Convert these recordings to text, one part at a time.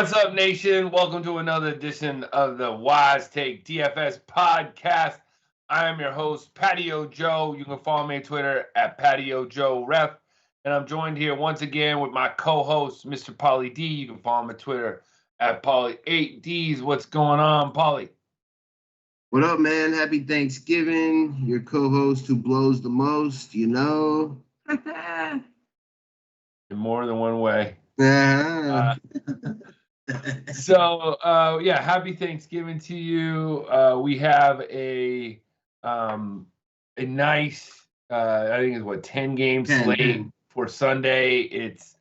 What's up, nation? Welcome to another edition of the Wise Take DFS podcast. I am your host, Patio Joe. You can follow me on Twitter at Patio Joe Ref. And I'm joined here once again with my co-host, Mr. Paulie D. You can follow him on Twitter at Paulie8Ds. What's going on, Paulie? What up, man? Happy Thanksgiving. Your co-host who blows the most, you know. In more than one way. Happy Thanksgiving to you. We have a nice, I think it's 10 game slate for Sunday. It's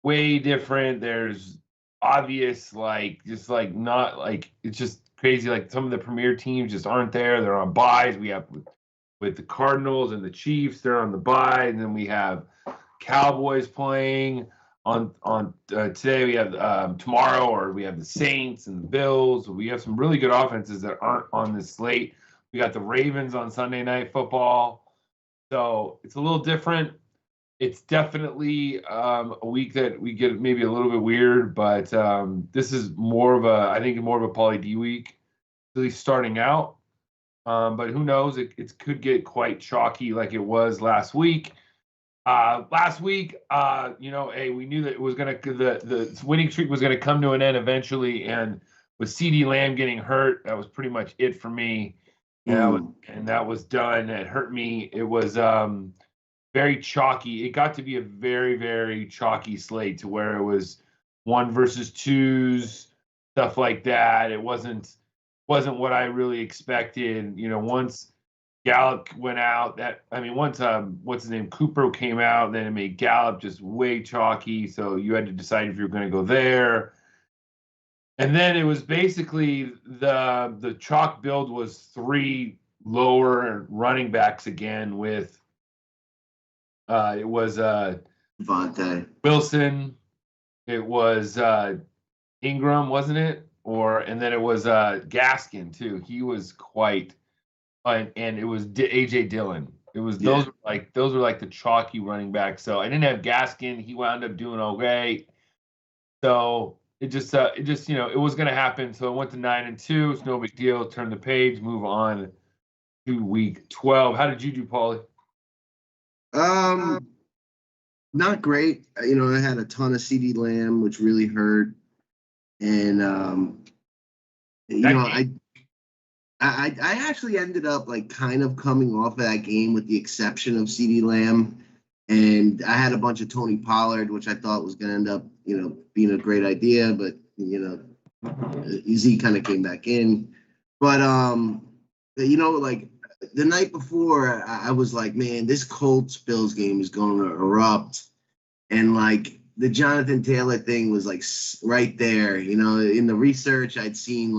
way different. There's obvious, it's just crazy. Like some of the premier teams just aren't there. They're on buys. We have with the Cardinals and the Chiefs, they're on the bye, and then we have Cowboys playing on today. We have tomorrow, or we have the Saints and the Bills. We have some really good offenses that aren't on this slate. We got the Ravens on Sunday Night Football, so it's a little different. It's definitely a week that we get maybe a little bit weird, but this is more of a Paulie D week, at least starting out. But who knows? It could get quite chalky like it was last week. We knew that it was the winning streak was gonna come to an end eventually, and with CD Lamb getting hurt, that was pretty much it for me. And that was done. It hurt me. It was very chalky. It got to be a very, very chalky slate to where it was 1 versus 2s, stuff like that. It wasn't what I really expected. Once Gallup went out, once what's his name, Cooper came out, then it made Gallup just way chalky. So you had to decide if you were going to go there. And then it was basically the chalk build was 3 lower running backs again with it was Devontae Wilson, it was Ingram, wasn't it? And then it was Gaskin too. He was quite, and it was AJ Dillon. It was those were like the chalky running backs. So I didn't have Gaskin. He wound up doing okay. So it just it was going to happen. So I went to 9-2. It's no big deal. Turn the page, move on to week 12. How did you do, Paulie? Not great. I had a ton of CD Lamb, which really hurt. And I actually ended up kind of coming off of that game with the exception of CD Lamb. And I had a bunch of Tony Pollard, which I thought was going to end up, being a great idea. But, Zeke kind of came back in. But, the night before, I was like, man, this Colts-Bills game is going to erupt. And, the Jonathan Taylor thing was, right there. In the research, I'd seen,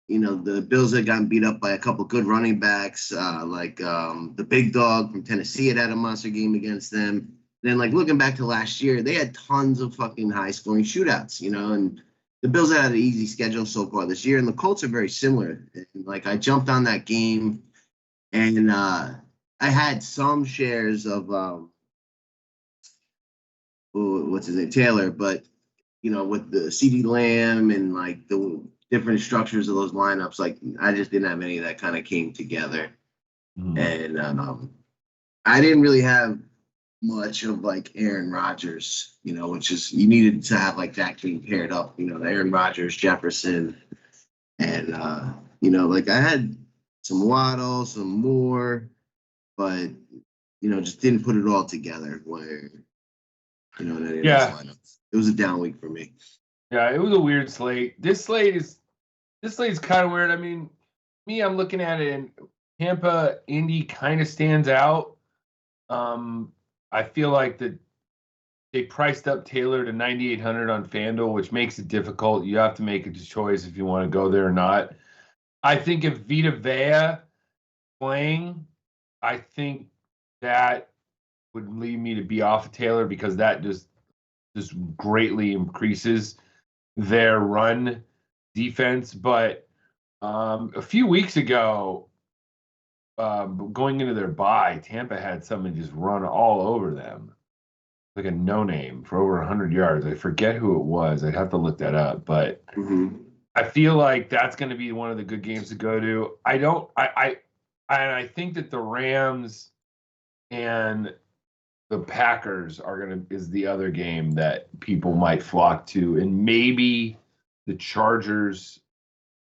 the Bills had gotten beat up by a couple good running backs, the big dog from Tennessee had a monster game against them. And then, looking back to last year, they had tons of fucking high-scoring shootouts, and the Bills had an easy schedule so far this year, and the Colts are very similar. And, I jumped on that game, and I had some shares of what's his name, Taylor, but, with the CD Lamb and, the different structures of those lineups, I just didn't have any that kind of came together. And I didn't really have much of I Rodgers, which is you needed to have that being paired up, the Aaron Rodgers, Jefferson, and I had some Waddle, some Moore, but just didn't put it all together where in any of those lineups. It was a down week for me. Yeah, it was a weird slate. This slate is kind of weird. I mean, I'm looking at it, and Tampa, Indy kind of stands out. I feel like that they priced up Taylor to 9,800 on FanDuel, which makes it difficult. You have to make a choice if you want to go there or not. I think if Vita Vea playing, I think that would lead me to be off of Taylor because that just greatly increases their run defense. But a few weeks ago, going into their bye, Tampa had someone just run all over them. like a no-name for over 100 yards. I forget who it was. I'd have to look that up, but I feel like that's going to be one of the good games to go to. I think that the Rams and the Packers is the other game that people might flock to, and maybe the Chargers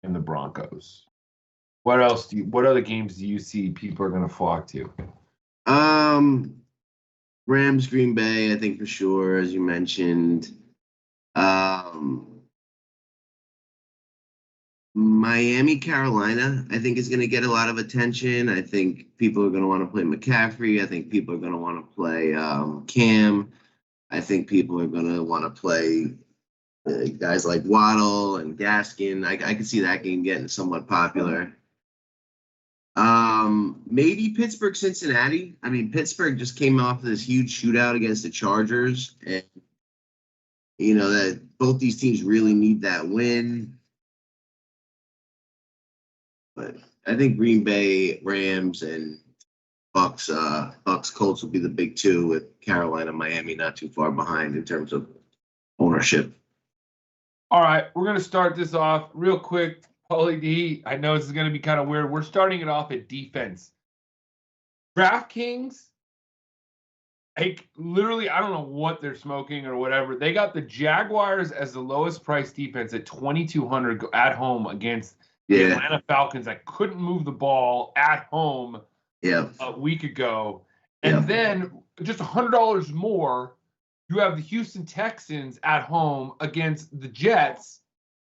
and the Broncos. What other games do you see people are going to flock to? Rams, Green Bay, I think for sure, as you mentioned. Miami, Carolina, I think is going to get a lot of attention. I think people are going to want to play McCaffrey. I think people are going to want to play Cam. I think people are going to want to play guys like Waddle and Gaskin. I can see that game getting somewhat popular. Maybe Pittsburgh, Cincinnati. I mean, Pittsburgh just came off this huge shootout against the Chargers, and that both these teams really need that win. But I think Green Bay, Rams, and Bucks, Colts will be the big two, with Carolina, Miami not too far behind in terms of ownership. All right, we're gonna start this off real quick. Paulie D, I know this is going to be kind of weird. We're starting it off at defense. DraftKings, literally, I don't know what they're smoking or whatever. They got the Jaguars as the lowest price defense at 2,200 at home against the Atlanta Falcons that couldn't move the ball at home a week ago. And then just $100 more, you have the Houston Texans at home against the Jets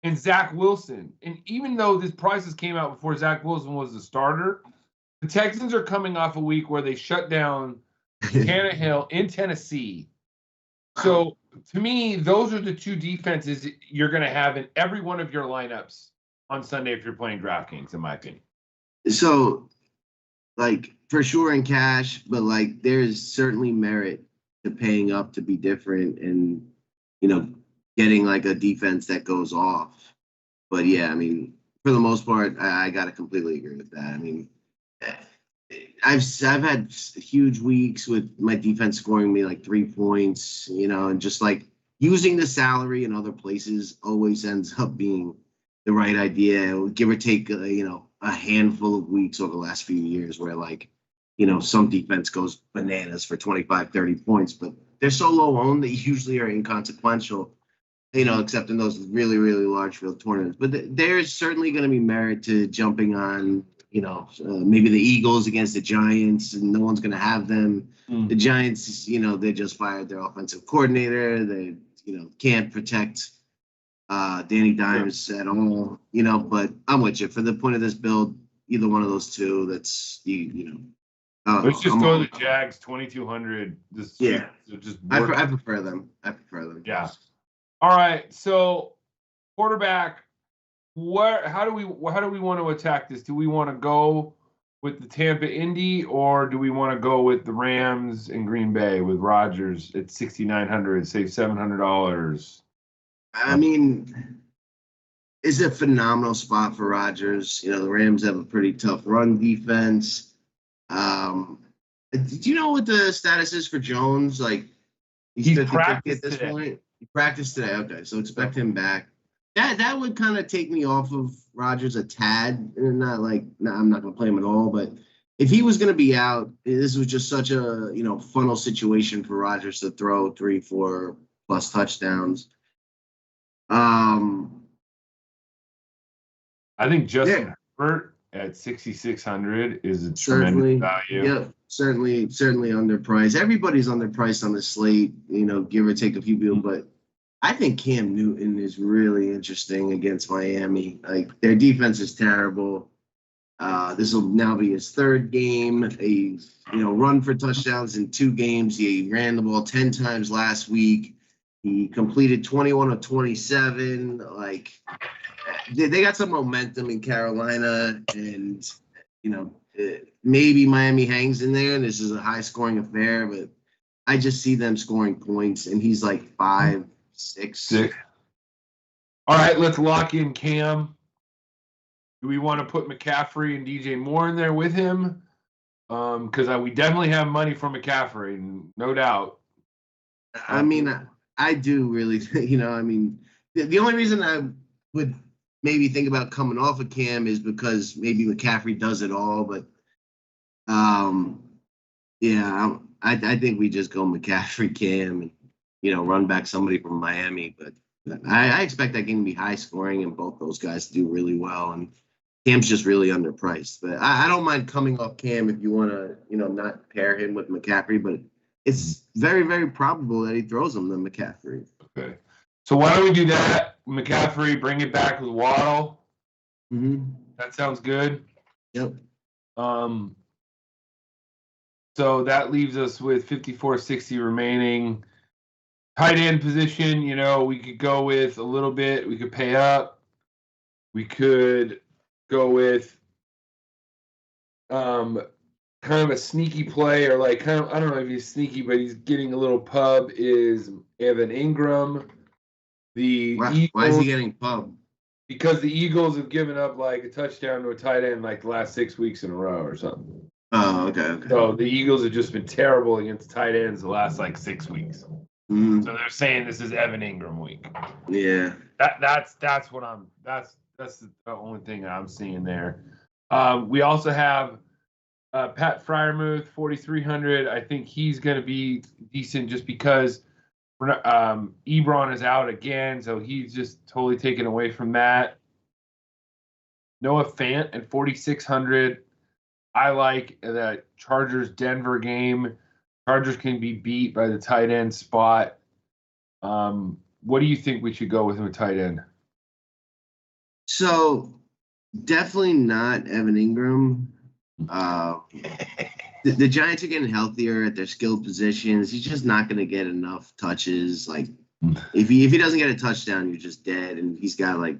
and Zach Wilson. And even though these prices came out before Zach Wilson was the starter, the Texans are coming off a week where they shut down Tannehill in Tennessee. So to me, those are the two defenses you're going to have in every one of your lineups on Sunday if you're playing DraftKings, in my opinion. So, for sure in cash, but there's certainly merit to paying up to be different and, getting a defense that goes off. But yeah, I mean, for the most part, I got to completely agree with that. I mean, I've had huge weeks with my defense scoring me 3 points, and just using the salary in other places always ends up being the right idea. Give or take, a handful of weeks over the last few years where some defense goes bananas for 25, 30 points, but they're so low owned that usually are inconsequential, except in those really, really large field tournaments. But there's certainly going to be merit to jumping on, maybe the Eagles against the Giants, and no one's going to have them. The Giants, they just fired their offensive coordinator. They, can't protect Danny Dimes at all, but I'm with you. For the point of this build, either one of those two, that's, let's just go to the Jags, 2,200. I prefer them. Yeah. All right. So quarterback, how do we want to attack this? Do we want to go with the Tampa Indy, or do we want to go with the Rams and Green Bay with Rodgers at 6,900, save $700? I mean, it's a phenomenal spot for Rodgers. The Rams have a pretty tough run defense. Do you know what the status is for Jones? He's 50-50 at this point. He practiced today. Okay, so expect him back. That would kind of take me off of Rodgers a tad. And not I'm not going to play him at all. But if he was going to be out, this was just such a funnel situation for Rodgers to throw 3-4 plus touchdowns. I think Justin Herbert at 6,600 is a tremendous value. Yeah, certainly underpriced. Everybody's underpriced on the slate, give or take a few people. But I think Cam Newton is really interesting against Miami. Their defense is terrible. This will now be his third game. A run for touchdowns in 2 games. He ran the ball 10 times last week. He completed 21 of 27. They got some momentum in Carolina, and maybe Miami hangs in there, and this is a high-scoring affair. But I just see them scoring points, and he's 5, 6. All right, let's lock in Cam. Do we want to put McCaffrey and DJ Moore in there with him? Because we definitely have money for McCaffrey, no doubt. I mean, I do really, I mean, the only reason I would maybe think about coming off of Cam is because maybe McCaffrey does it all, but yeah, I think we just go McCaffrey, Cam, and run back somebody from Miami. But I expect that game to be high scoring and both those guys to do really well. And Cam's just really underpriced. But I don't mind coming off Cam if you want to, not pair him with McCaffrey. But it's very, very probable that he throws him to McCaffrey. Okay. So why don't we do that? McCaffrey, bring it back with Waddle. Mm-hmm. That sounds good. Yep. So that leaves us with 54.60 remaining. Tight end position, we could go with a little bit. We could pay up. We could go with kind of a sneaky play, or like kind of, I don't know if he's sneaky, but he's getting a little pub, is Evan Ingram. Why is he getting pub? Because the Eagles have given up like a touchdown to a tight end like the last 6 weeks in a row or something. Oh, okay. So the Eagles have just been terrible against tight ends the last like 6 weeks. Mm-hmm. So they're saying this is Evan Ingram week. Yeah. That's what that's the only thing I'm seeing there. We also have Pat Freiermuth, 4,300. I think he's going to be decent just because Ebron is out again, so he's just totally taken away from that. Noah Fant at 4,600. I like that Chargers-Denver game. Chargers can be beat by the tight end spot. What do you think we should go with him at tight end? So definitely not Evan Ingram. The Giants are getting healthier at their skilled positions. He's just not going to get enough touches. Like if he doesn't get a touchdown, you're just dead. And he's got like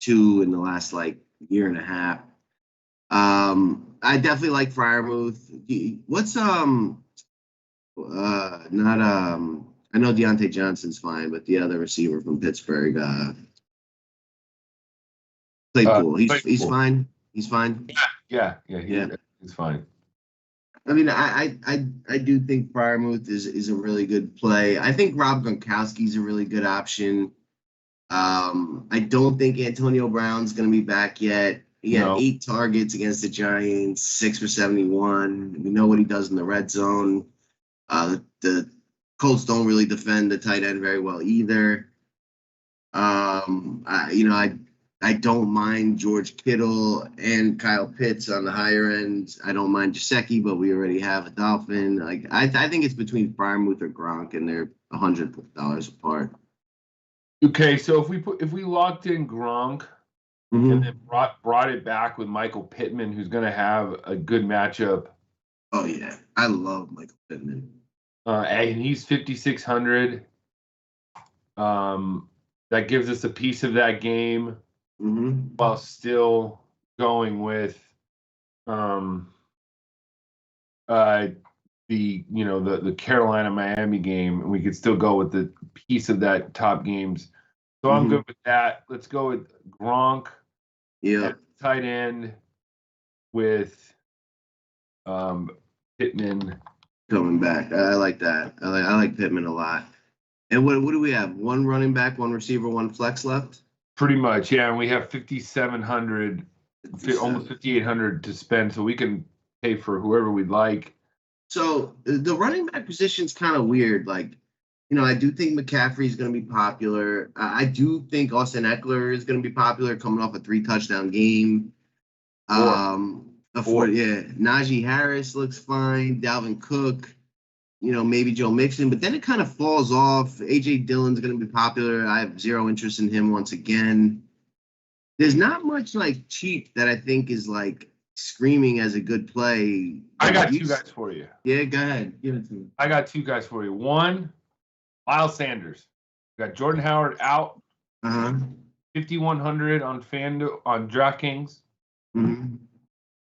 2 in the last like year and a half. I definitely like Freiermuth. What's I know Deontay Johnson's fine, but the other receiver from Pittsburgh, Claypool. He's fine. He's fine. Yeah. He's fine. I mean, I do think Freiermuth is a really good play. I think Rob Gronkowski's a really good option. I don't think Antonio Brown's going to be back yet. He had 8 targets against the Giants, 6 for 71. We know what he does in the red zone. The Colts don't really defend the tight end very well either. I don't mind George Kittle and Kyle Pitts on the higher end. I don't mind Gesicki, but we already have a Dolphin. Like I think it's between Freiermuth or Gronk, and they're $100 apart. Okay, so if we locked in Gronk and then brought it back with Michael Pittman, who's going to have a good matchup. Oh yeah, I love Michael Pittman. And he's 5,600. That gives us a piece of that game. While still going with the Carolina Miami game, and we could still go with the piece of that top games. So I'm good with that. Let's go with Gronk. Yeah. Tight end with Pittman coming back. I like that. I like Pittman a lot. And what do we have? 1 running back, 1 receiver, 1 flex left? Pretty much, yeah. And we have 5,700, almost 5,800 to spend, so we can pay for whoever we'd like. So the running back position's kind of weird. Like, I do think McCaffrey's going to be popular. I do think Austin Eckler is going to be popular, coming off a 3-touchdown game. Najee Harris looks fine. Dalvin Cook. Maybe Joe Mixon, but then it kind of falls off. A.J. Dillon's going to be popular. I have zero interest in him once again. There's not much like cheap that I think is like screaming as a good play. I got 2 guys for you. Yeah, go ahead. Give it to me. I got 2 guys for you. 1, Miles Sanders. We got Jordan Howard out. 5,100 on FanDuel on DraftKings. The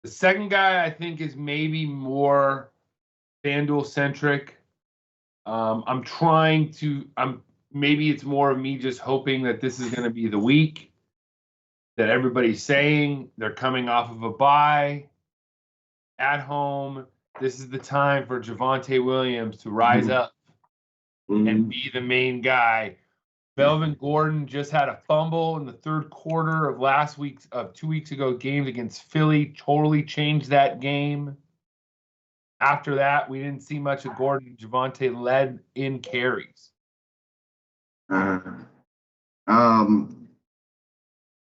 second guy I think is maybe more FanDuel centric. Maybe it's more of me just hoping that this is going to be the week that everybody's saying they're coming off of a bye at home. This is the time for Javonte Williams to rise up and be the main guy. Melvin Gordon just had a fumble in the third quarter of 2 weeks ago games against Philly. Totally changed that game. After that, we didn't see much of Gordon. Javonte led in carries. I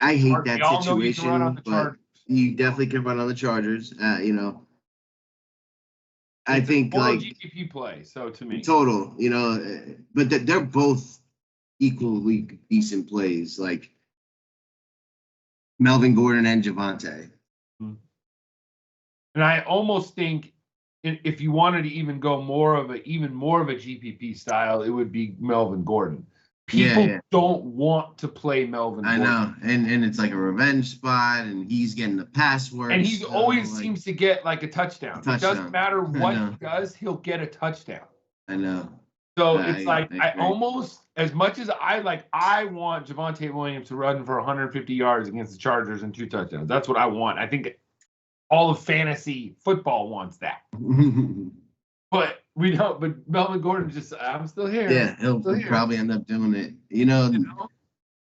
hate that situation, but you definitely can run on the Chargers. I think like GPP play. So to me, total, but they're both equally decent plays, like Melvin Gordon and Javonte. And I almost think if you wanted to even go more of a GPP style, it would be Melvin Gordon. People don't want to play Melvin Gordon. I know, and it's like a revenge spot, and he's getting the password. And he always seems to get like a touchdown. It doesn't matter what he does, he'll get a touchdown. I know. So it's like I almost, as much as I want Javonte Williams to run for 150 yards against the Chargers and 2 touchdowns. That's what I want. I think all of fantasy football wants that. But we don't. But Melvin Gordon just, I'm still here. Yeah, he'll probably end up doing it.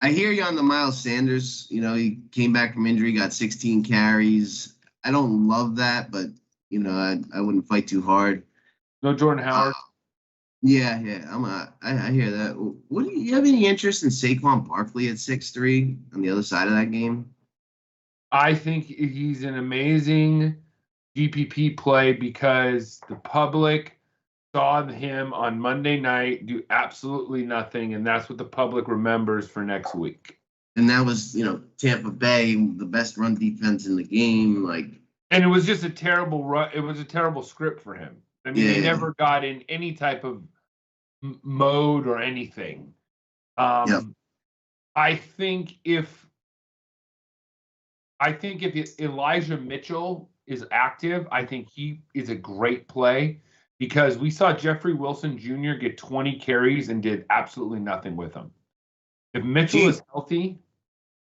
I hear you on the Miles Sanders. He came back from injury, got 16 carries. I don't love that, but I wouldn't fight too hard. No Jordan Howard. Yeah. I hear that. Do you have any interest in Saquon Barkley at 6'3" on the other side of that game? I think he's an amazing GPP play because the public saw him on Monday night do absolutely nothing, and that's what the public remembers for next week. And that was, Tampa Bay, the best run defense in the game, And it was just a terrible run. It was a terrible script for him. I mean, he never got in any type of mode or anything. I think if Elijah Mitchell is active, I think he is a great play because we saw Jeffrey Wilson Jr. get 20 carries and did absolutely nothing with them. If Mitchell is healthy,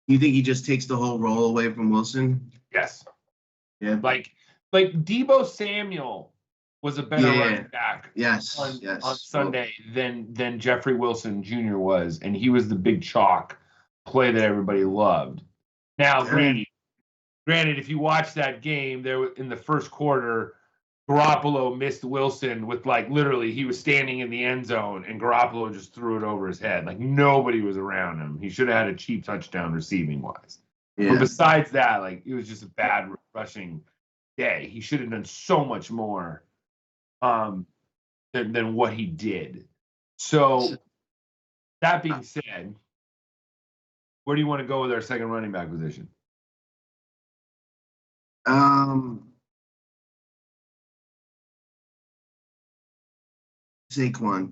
you think he just takes the whole role away from Wilson? Yes. Yeah. Like Deebo Samuel was a better running back on Sunday than Jeffrey Wilson Jr. was, and he was the big chalk play that everybody loved. Now, granted, if you watch that game, there in the first quarter, Garoppolo missed Wilson with literally he was standing in the end zone and Garoppolo just threw it over his head. Nobody was around him. He should have had a cheap touchdown receiving wise. Yeah. But besides that, it was just a bad rushing day. He should have done so much more than what he did. So that being said, where do you want to go with our second running back position? Saquon.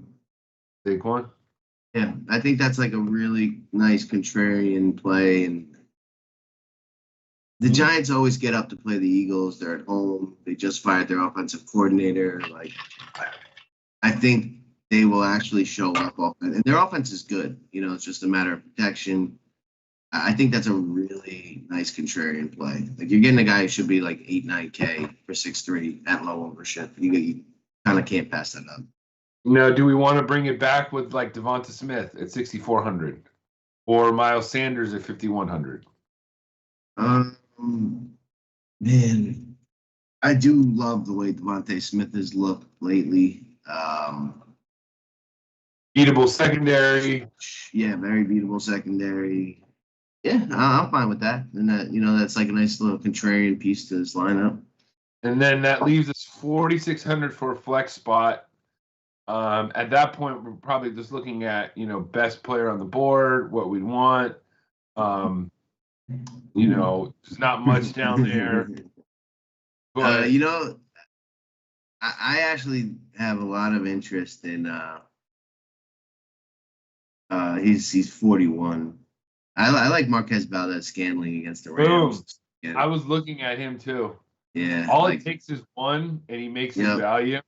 Yeah, I think that's a really nice contrarian play, and the Giants always get up to play the Eagles. They're at home. They just fired their offensive coordinator. I think they will actually show up, and their offense is good. It's just a matter of protection. I think that's a really nice contrarian play. You're getting a guy who should be 8-9K for 6'3" at low ownership. You kind of can't pass that up. Now, do we want to bring it back with Devonta Smith at 6,400 or Miles Sanders at 5,100? Man, I do love the way Devonta Smith has looked lately. Beatable secondary. Yeah, very beatable secondary. Yeah, I'm fine with that. And that, that's a nice little contrarian piece to this lineup. And then that leaves us 4,600 for a flex spot. At that point, we're probably just looking at, best player on the board, what we want. There's not much down there. But I actually have a lot of interest in he's 41. I like Marquez Valdez-Scantling against the Rams. Yeah. I was looking at him too. Yeah. All it takes is one, and he makes his value.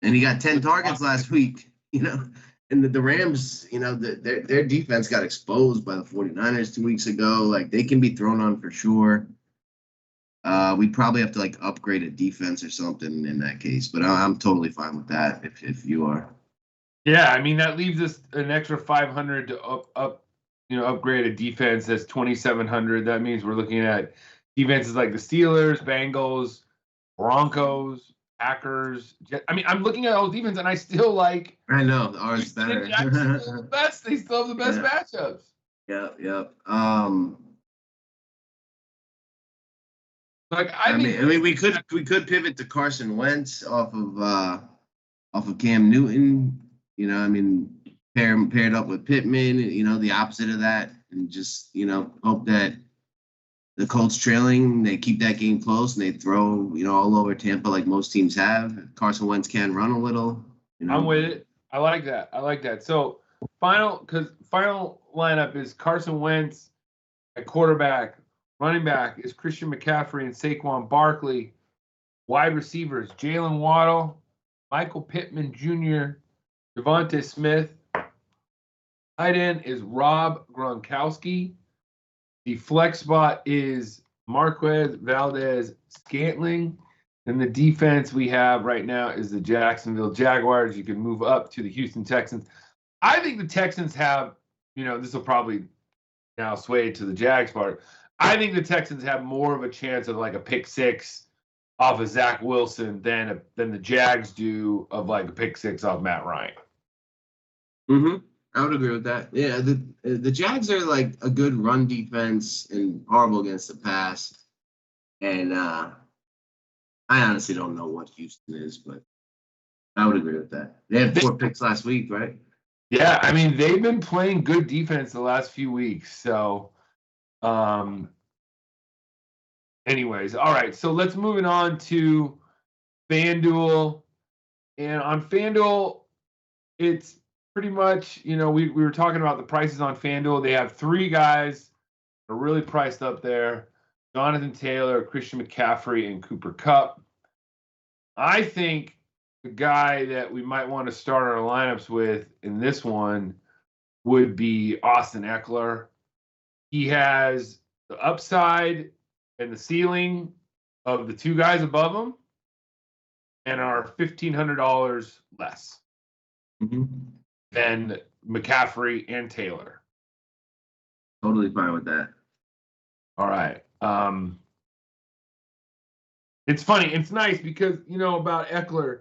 And he got 10 targets last week, and the Rams, their defense got exposed by the 49ers 2 weeks ago. They can be thrown on for sure. We'd probably have to upgrade a defense or something in that case, but I'm totally fine with that if you are. Yeah, I mean that leaves us an extra 500 to upgrade a defense that's 2,700. That means we're looking at defenses like the Steelers, Bengals, Broncos, Packers. I mean, I'm looking at all defense, and I still like. I know ours Houston and better. Jacksonville the best. They still have the best matchups. Yep. Like I mean, we could pivot to Carson Wentz off of Cam Newton. You know, I mean, paired up with Pittman. You know, the opposite of that, and just hope that the Colts trailing, they keep that game close and they throw all over Tampa like most teams have. Carson Wentz can run a little. I'm with it. I like that. So final lineup is Carson Wentz at quarterback. Running back is Christian McCaffrey and Saquon Barkley. Wide receivers, Jalen Waddle, Michael Pittman Jr., Devontae Smith. Tight end is Rob Gronkowski. The flex spot is Marquez Valdez Scantling. And the defense we have right now is the Jacksonville Jaguars. You can move up to the Houston Texans. I think the Texans have, this will probably now sway to the Jags part. I think the Texans have more of a chance of like a pick six off of Zach Wilson than the Jags do of like a pick six off Matt Ryan. I would agree with that. Yeah, the Jags are like a good run defense and horrible against the pass. And I honestly don't know what Houston is, but I would agree with that. They had 4 picks last week, right? Yeah, I mean, they've been playing good defense the last few weeks. So, anyways, all right. So let's move it on to FanDuel. And on FanDuel, it's pretty much, we were talking about the prices on FanDuel. They have 3 guys that are really priced up there. Jonathan Taylor, Christian McCaffrey, and Cooper Kupp. I think the guy that we might want to start our lineups with in this one would be Austin Eckler. He has the upside and the ceiling of the 2 guys above him and are $1,500 less than McCaffrey and Taylor. Totally fine with that. All right. It's funny. It's nice because, about Eckler,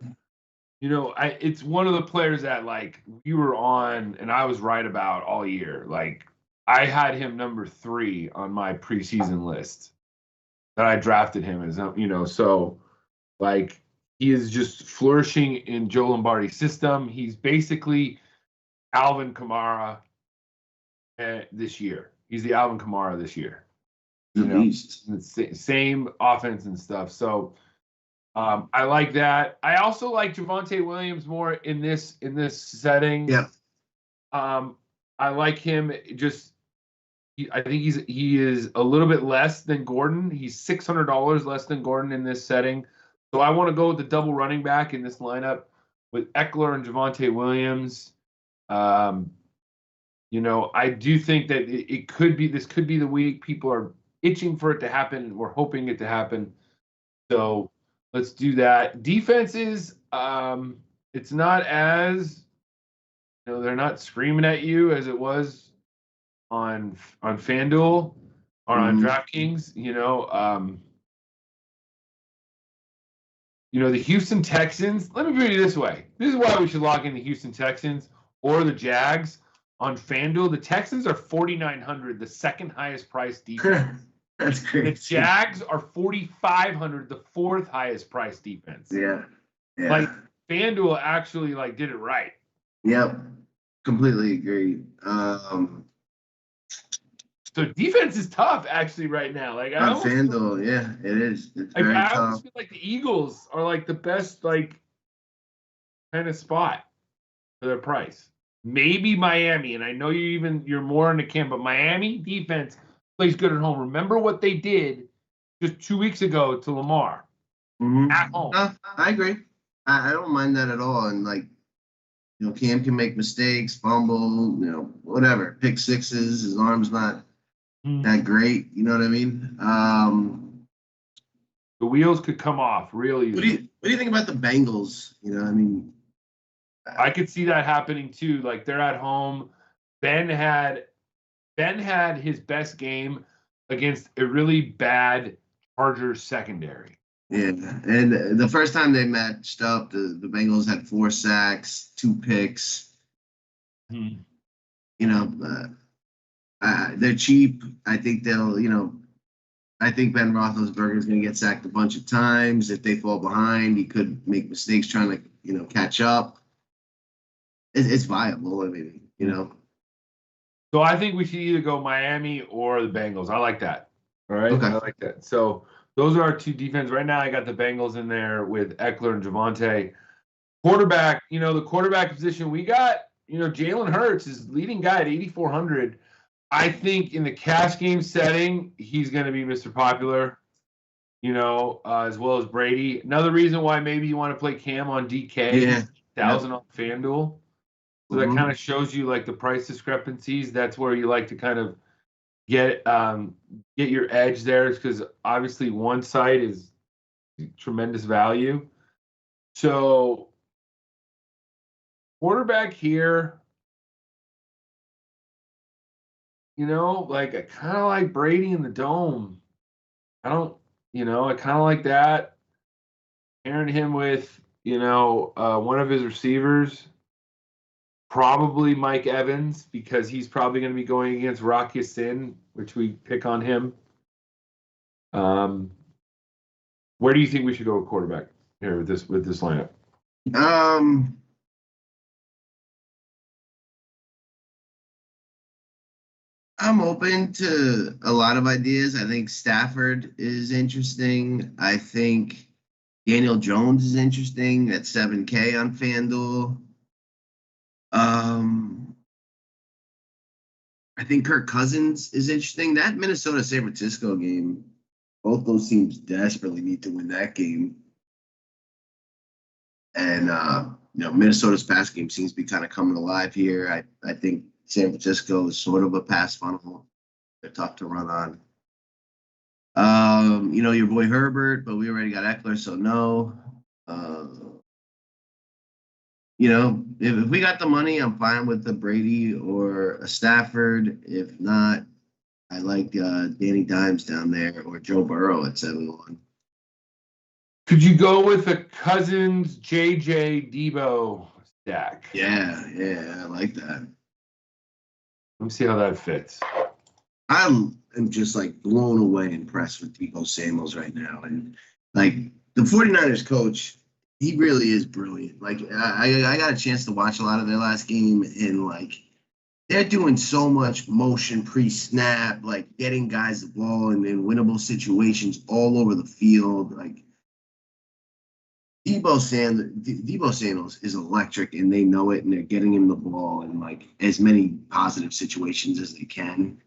it's one of the players that, like, we were on and I was right about all year. Like, I had him number 3 on my preseason list that I drafted him as, so, like, he is just flourishing in Joe Lombardi's system. He's basically Alvin Kamara this year. He's the Alvin Kamara this year. Same offense and stuff. So I like that. I also like Javonte Williams more in this setting. Yeah. I like him. I think he is a little bit less than Gordon. He's $600 less than Gordon in this setting. So I want to go with the double running back in this lineup with Eckler and Javonte Williams. I do think that this could be the week. People are itching for it to happen. We're hoping it to happen. So let's do that. Defenses, it's not as, they're not screaming at you as it was on FanDuel or on DraftKings. The Houston Texans, let me put it this way. This is why we should lock in the Houston Texans or the Jags on FanDuel. The Texans are 4,900, the second highest priced defense. That's crazy. The Jags are 4,500, the 4th highest priced defense. Yeah. Like, FanDuel actually, like, did it right. Yep. Completely agree. So defense is tough, actually, right now. Like, on FanDuel, yeah, it is. It's very tough. I almost feel like the Eagles are, like, the best, like, kind of spot for their price. Maybe Miami, and I know you're more into Cam, but Miami defense plays good at home. Remember what they did just 2 weeks ago to Lamar at home. I agree. I don't mind that at all. And, like, Cam can make mistakes, fumble, whatever, pick sixes. His arm's not that great. You know what I mean? The wheels could come off real easy. What do you think about the Bengals? I could see that happening too. Like they're at home. Ben had his best game against a really bad Chargers secondary. Yeah, and the first time they matched up, the Bengals had 4 sacks, 2 picks. Hmm. You know, they're cheap. I think they'll, I think Ben Roethlisberger is going to get sacked a bunch of times. If they fall behind, he could make mistakes trying to, catch up. It's viable. I mean, So I think we should either go Miami or the Bengals. I like that. All right. Okay. I like that. So those are our two defense. Right now, I got the Bengals in there with Eckler and Javonte. Quarterback, the quarterback position, we got, Jalen Hurts is leading guy at 8,400. I think in the cash game setting, he's going to be Mr. Popular, as well as Brady. Another reason why maybe you want to play Cam on DK, 1,000 on FanDuel. So that kind of shows you like the price discrepancies. That's where you like to kind of get your edge there, because obviously one side is tremendous value. So quarterback here, like I kind of like Brady in the dome. I don't, I kind of like that. Pairing him with, one of his receivers. Probably Mike Evans, because he's probably going to be going against Rock Ya-Sin, which we pick on him. Where do you think we should go with quarterback here with this lineup? I'm open to a lot of ideas. I think Stafford is interesting. I think Daniel Jones is interesting at 7K on FanDuel. I think Kirk Cousins is interesting. That Minnesota-San Francisco game, both those teams desperately need to win that game. And, Minnesota's pass game seems to be kind of coming alive here. I think San Francisco is sort of a pass funnel. They're tough to run on. Your boy Herbert, but we already got Eckler, so no. If we got the money, I'm fine with the Brady or a Stafford. If not, I like Danny Dimes down there or Joe Burrow at 7-1. Could you go with a Cousins, JJ, Debo stack? Yeah, I like that. Let me see how that fits. I am just like blown away impressed with Deebo Samuels right now. And like the 49ers coach, he really is brilliant. Like I got a chance to watch a lot of their last game, and like they're doing so much motion pre-snap, like getting guys the ball in winnable situations all over the field. Like Deebo Samuels is electric, and they know it, and they're getting him the ball in like as many positive situations as they can.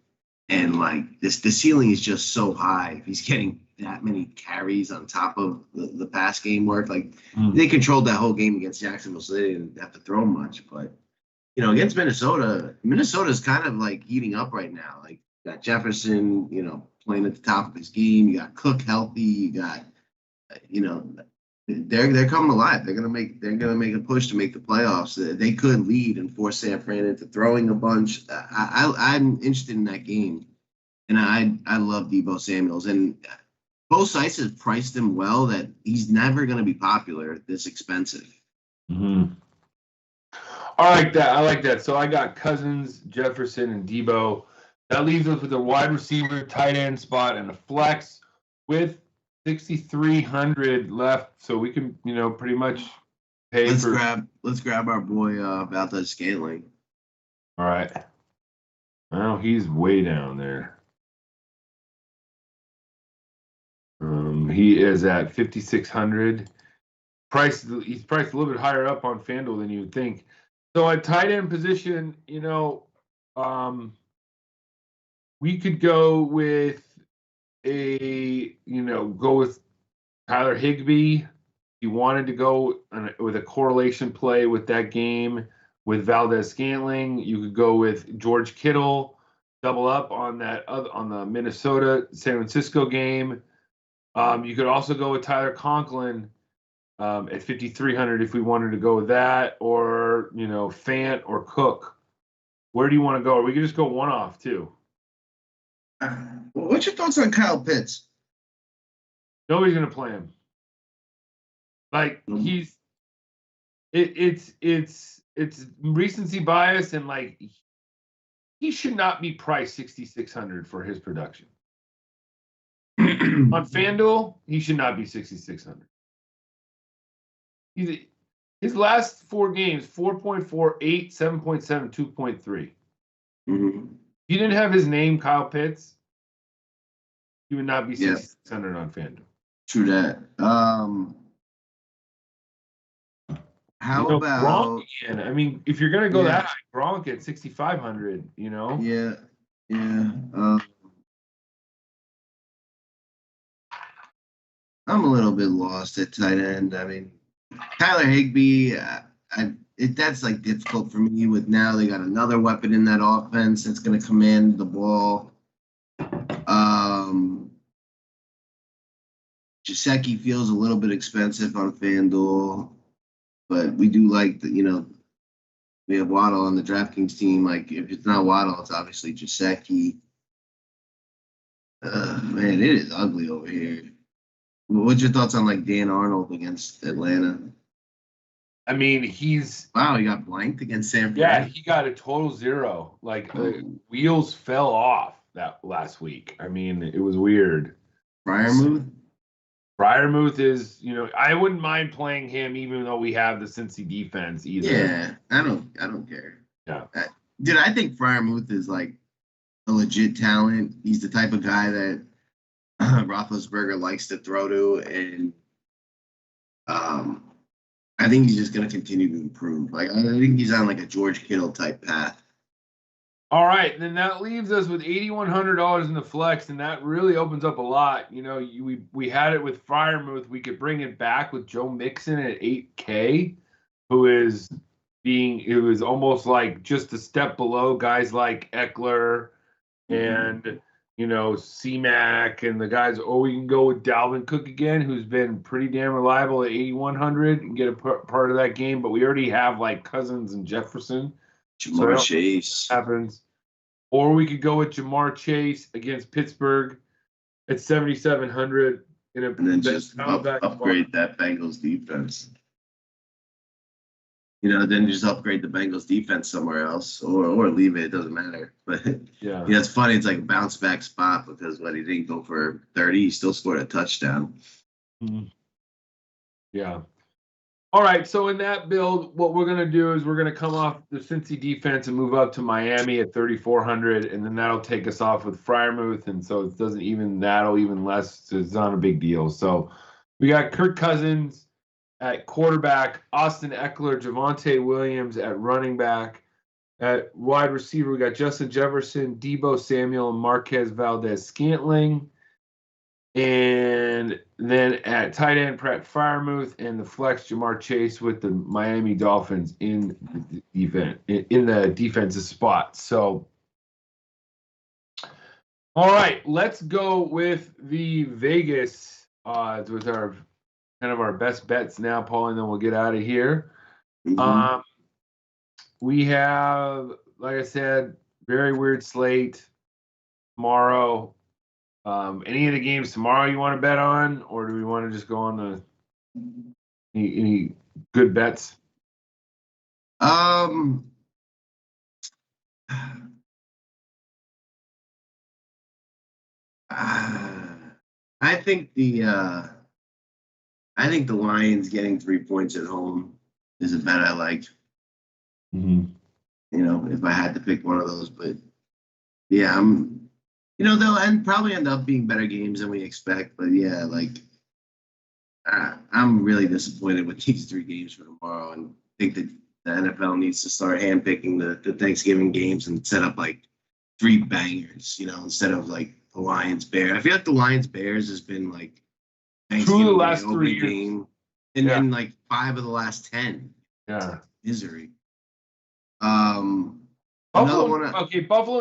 And like the ceiling is just so high. If he's getting that many carries on top of the pass game work, like they controlled that whole game against Jacksonville, so they didn't have to throw much. But against Minnesota's kind of like heating up right now. Like you got Jefferson, playing at the top of his game. You got Cook healthy. You got, they're coming alive. They're gonna make a push to make the playoffs. They could lead and force San Fran into throwing a bunch. I'm interested in that game, and I love Deebo Samuels. And both sites have priced him well that he's never going to be popular this expensive. Mm-hmm. I like that. So I got Cousins, Jefferson, and Debo. That leaves us with a wide receiver, tight end spot, and a flex with 6,300 left. So we can, pretty much pay let's grab our boy Valdez-Scantling. All right. Well, he's way down there. He is at 5,600. He's priced a little bit higher up on FanDuel than you would think. So at tight end position, we could go with go with Tyler Higbee. If you wanted to go with a correlation play with that game with Valdez-Scantling, you could go with George Kittle, double up on the Minnesota San Francisco game. You could also go with Tyler Conklin at 5,300 if we wanted to go with that, or Fant or Cook. Where do you want to go? Or we could just go one off too. What's your thoughts on Kyle Pitts? Nobody's gonna play him. Like it's recency bias, and like he should not be priced 6,600 for his production. On FanDuel, he should not be 6,600. His last 4 games, 4.4, 8, 7.7, 2.3. Mm-hmm. If you didn't have his name, Kyle Pitts, he would not be 6,600 on FanDuel. True that. How about Gronk again? I mean, if you're gonna go that high, Gronk at 6,500, Yeah. I'm a little bit lost at tight end. I mean, Tyler Higbee, that's like difficult for me with now they got another weapon in that offense that's going to command the ball. Gesicki feels a little bit expensive on FanDuel, but we do like that, we have Waddle on the DraftKings team. Like, if it's not Waddle, it's obviously Gesicki. Man, it is ugly over here. What's your thoughts on like Dan Arnold against Atlanta? I mean, he got blanked against San Fran. Yeah, he got a total 0. Like wheels fell off that last week. I mean, it was weird. Freiermuth is, I wouldn't mind playing him even though we have the Cincy defense either. Yeah, I don't care. Yeah. Dude, I think Freiermuth is like a legit talent. He's the type of guy that Roethlisberger likes to throw to, and I think he's just going to continue to improve. Like, I think he's on like a George Kittle type path. All right, then that leaves us with $8,100 in the flex, and that really opens up a lot. We had it with Freiermuth. We could bring it back with Joe Mixon at $8K, it was almost like just a step below guys like Eckler and C-Mac and the guys. Or we can go with Dalvin Cook again, who's been pretty damn reliable at 8,100 and get a part of that game. But we already have like Cousins and Jefferson. Jamar Chase happens. Or we could go with Jamar Chase against Pittsburgh at 7,700 and then just upgrade that Bengals defense. Then just upgrade the Bengals defense somewhere else, or leave it. It doesn't matter. But yeah, it's funny. It's like a bounce back spot because when he didn't go for 30, he still scored a touchdown. Mm-hmm. Yeah. All right. So in that build, what we're gonna do is we're gonna come off the Cincy defense and move up to Miami at 3,400, and then that'll take us off with Freiermuth, and so it doesn't even that'll even less. So it's not a big deal. So we got Kirk Cousins at quarterback, Austin Eckler, Javonte Williams at running back. At wide receiver, we got Justin Jefferson, Deebo Samuel, and Marquez Valdez-Scantling. And then at tight end, Pratt Freiermuth, and the flex, Jamar Chase with the Miami Dolphins in the defensive spot. So, all right, let's go with the Vegas odds with our kind of our best bets now, Paul, and then we'll get out of here. Mm-hmm. We have, like I said, very weird slate tomorrow. Any of the games tomorrow you want to bet on, or do we want to just go on any good bets? I think the Lions getting 3 points at home is a bet I like. Mm-hmm. If I had to pick one of those, but yeah, they'll probably end up being better games than we expect. But yeah, I'm really disappointed with these 3 games for tomorrow, and think that the NFL needs to start handpicking the Thanksgiving games and set up like 3 bangers, instead of like the Lions Bears. I feel like the Lions Bears has been like Thanksgiving the last 3 game, and then like 5 of the last 10. Yeah, misery. Buffalo,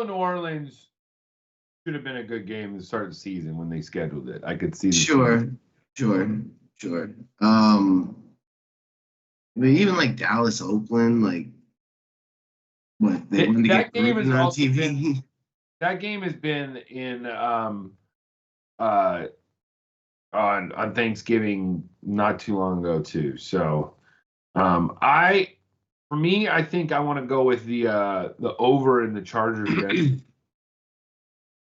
New Orleans should have been a good game to start the season when they scheduled it. I could see. Sure. I mean, even like Dallas, Oakland, like what they wanted to get game has Gruden on also TV. been that game has been in uh on Thanksgiving not too long ago too. So for me, I think I want to go with the over in the Chargers.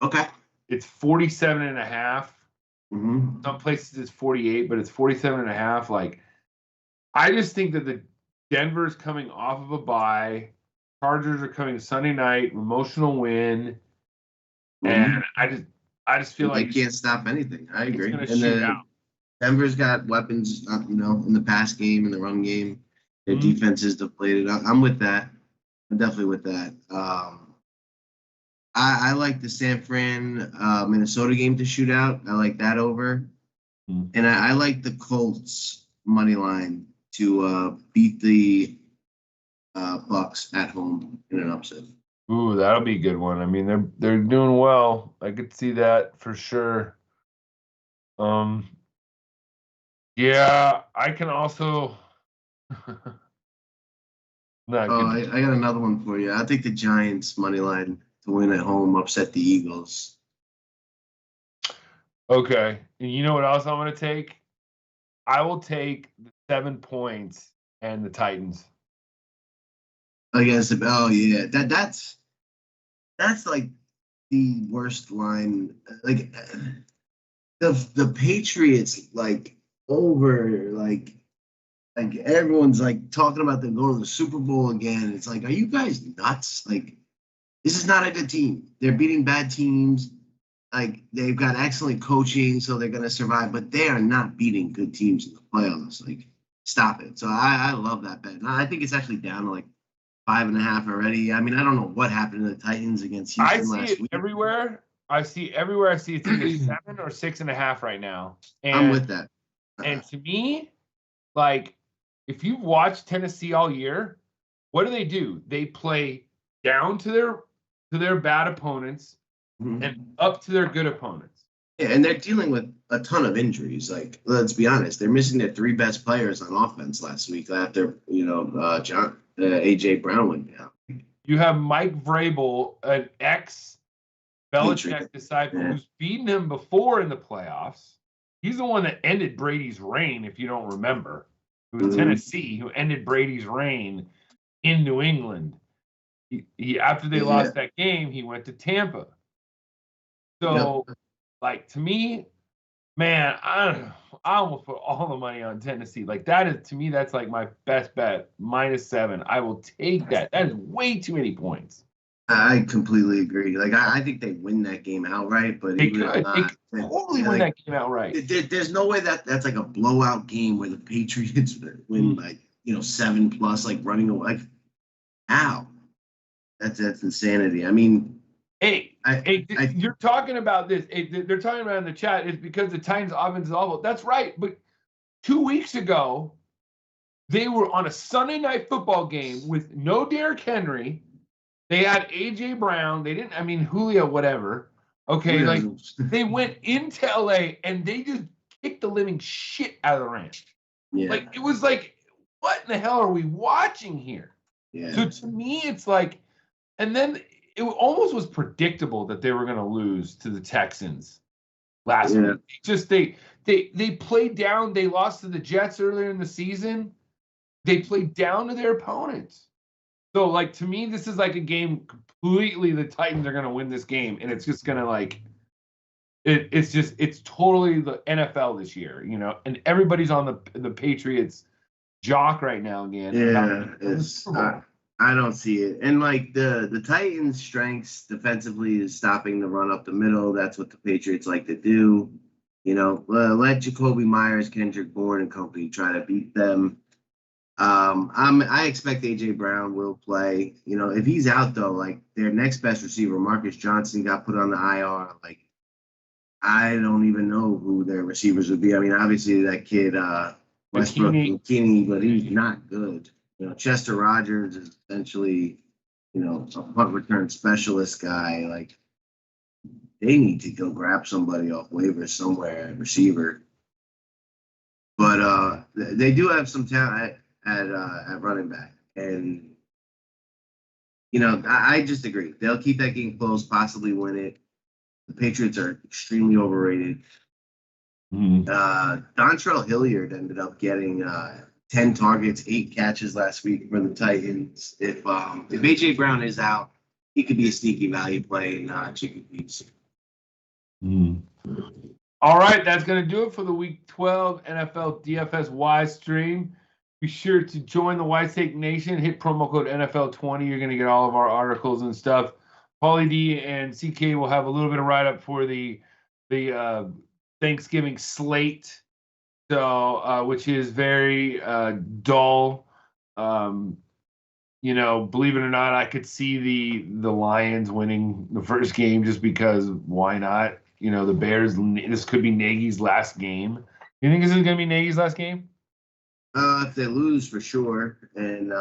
Okay. It's 47.5. Mm-hmm. Some places it's 48, but it's 47.5. Like, I just think that the Denver's coming off of a bye. Chargers are coming Sunday night, emotional win. And I just feel like they can't stop anything. I agree. It's gonna shoot out. Denver's got weapons, in the pass game and the run game. Their defense is depleted. I'm with that. I'm definitely with that. I like the San Fran Minnesota game to shoot out. I like that over. And I like the Colts money line to beat the Bucks at home in an upset. Ooh, that'll be a good one. I mean, they're doing well. I could see that for sure. Yeah, I can also. I got another one for you. I think the Giants money line to win at home upset the Eagles. Okay, and you know what else I'm going to take? I will take the 7 points and the Titans. Against that's like the worst line. Like the Patriots like everyone's like talking about them going to the Super Bowl again. It's like, are you guys nuts? Like, this is not a good team. They're beating bad teams. Like, they've got excellent coaching, so they're gonna survive, but they are not beating good teams in the playoffs. Like, stop it. So I love that bet. And I think it's actually down to like 5.5 already. I mean, I don't know what happened to the Titans against Houston last week. Everywhere. I see it's either 7 or 6.5 right now. And, I'm with that. And to me, like, if you've watched Tennessee all year, what do? They play down to their bad opponents and up to their good opponents. Yeah, and they're dealing with a ton of injuries. Like, let's be honest, they're missing their 3 best players on offense last week after AJ Brown went down. You have Mike Vrabel, an ex-Belichick disciple who's beaten him before in the playoffs. He's the one that ended Brady's reign, if you don't remember. It was Tennessee who ended Brady's reign in New England. He after they lost that game, he went to Tampa. So, like, to me, man, I almost put all the money on Tennessee. Like, that is, to me, that's like my best bet, -7. I will take that. That is way too many points. I completely agree. Like, I think they win that game outright, but they could totally win that game outright. There's no way that's like a blowout game where the Patriots win 7+, like running away. Like, how? That's insanity. I mean, you're talking about this. They're talking about in the chat is because the Titans' offense is awful. That's right, but 2 weeks ago, they were on a Sunday night football game with no Derrick Henry. They had A.J. Brown. They didn't, Julio, whatever. Okay, like, they went into L.A. and they just kicked the living shit out of the Rams. Yeah. Like, it was like, what in the hell are we watching here? Yeah. So to me, it's like, and then it almost was predictable that they were going to lose to the Texans last week. Just they played down. They lost to the Jets earlier in the season. They played down to their opponents. So, like, to me, this is like a game completely the Titans are going to win this game, and it's just going to, like, it's totally the NFL this year, and everybody's on the Patriots jock right now again. Yeah, I don't see it. And, like, the Titans' strengths defensively is stopping the run up the middle. That's what the Patriots like to do. Let Jacoby Myers, Kendrick Bourne, and company try to beat them. I expect AJ Brown will play. If he's out though, like their next best receiver, Marcus Johnson, got put on the IR. Like, I don't even know who their receivers would be. I mean, obviously that kid Westbrook McKinney, but he's not good. Chester Rogers is essentially, a punt return specialist guy. Like, they need to go grab somebody off waivers somewhere, receiver. But they do have some talent. at running back. And, you know, I just agree. They'll keep that game close, possibly win it. The Patriots are extremely overrated. Dontrell Hilliard ended up getting 10 targets, 8 catches last week for the Titans. If A.J. Brown is out, he could be a sneaky value play in GPPs. All right, that's going to do it for the Week 12 NFL DFS Wise stream. Be sure to join the Wise Take Nation. Hit promo code NFL20. You're going to get all of our articles and stuff. Paulie D and CK will have a little bit of write-up for the Thanksgiving slate, so which is very dull. You know, believe it or not, I could see the Lions winning the first game just because why not? You know, the Bears, this could be Nagy's last game. You think this is going to be Nagy's last game? If they lose, for sure. And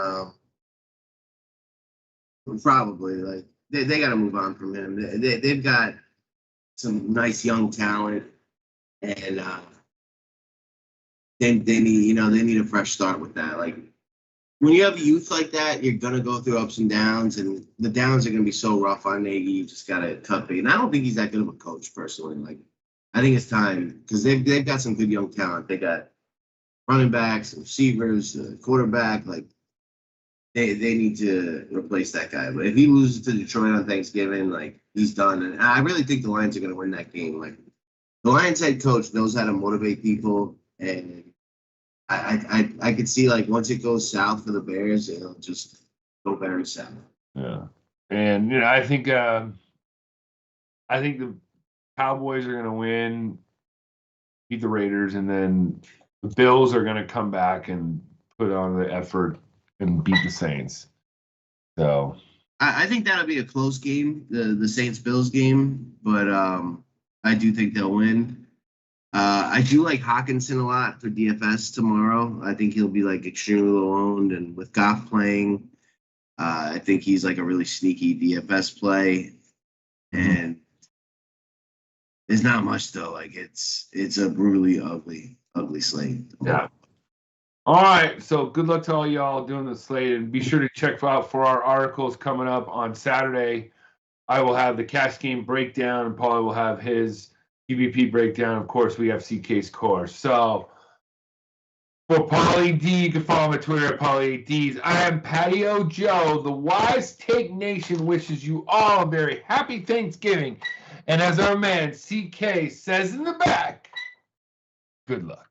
probably, like, they got to move on from him. They've got some nice young talent. And they need a fresh start with that. Like, when you have youth like that, you're going to go through ups and downs, and the downs are going to be so rough on Nagy. You just got to cut bait. And I don't think he's that good of a coach, personally. Like, I think it's time because they've got some good young talent. They got running backs, receivers, quarterback. Like, they need to replace that guy. But if he loses to Detroit on Thanksgiving, like, he's done. And I really think the Lions are going to win that game. Like, the Lions head coach knows how to motivate people, and I could see, like, once it goes south for the Bears, it'll just go very south. Yeah, and you know, I think the Cowboys are going to win, beat the Raiders, and then the Bills are going to come back and put on the effort and beat the Saints. So I think that'll be a close game, the Saints-Bills game, but I do think they'll win. I do like Hawkinson a lot for DFS tomorrow. I think he'll be, like, extremely low-owned, and with Goff playing, I think he's, like, a really sneaky DFS play. And there's not much, though. Like, it's a brutally ugly slate. Yeah. All right, so good luck to all y'all doing the slate, and be sure to check out for our articles coming up on Saturday. I will have the cash game breakdown, and Paulie will have his GBP breakdown. Of course, we have CK's course. So for Paulie D, you can follow me on Twitter at PaulieDs. I am Patio Joe. The Wise Take Nation wishes you all a very happy Thanksgiving. And as our man CK says in the back, good luck.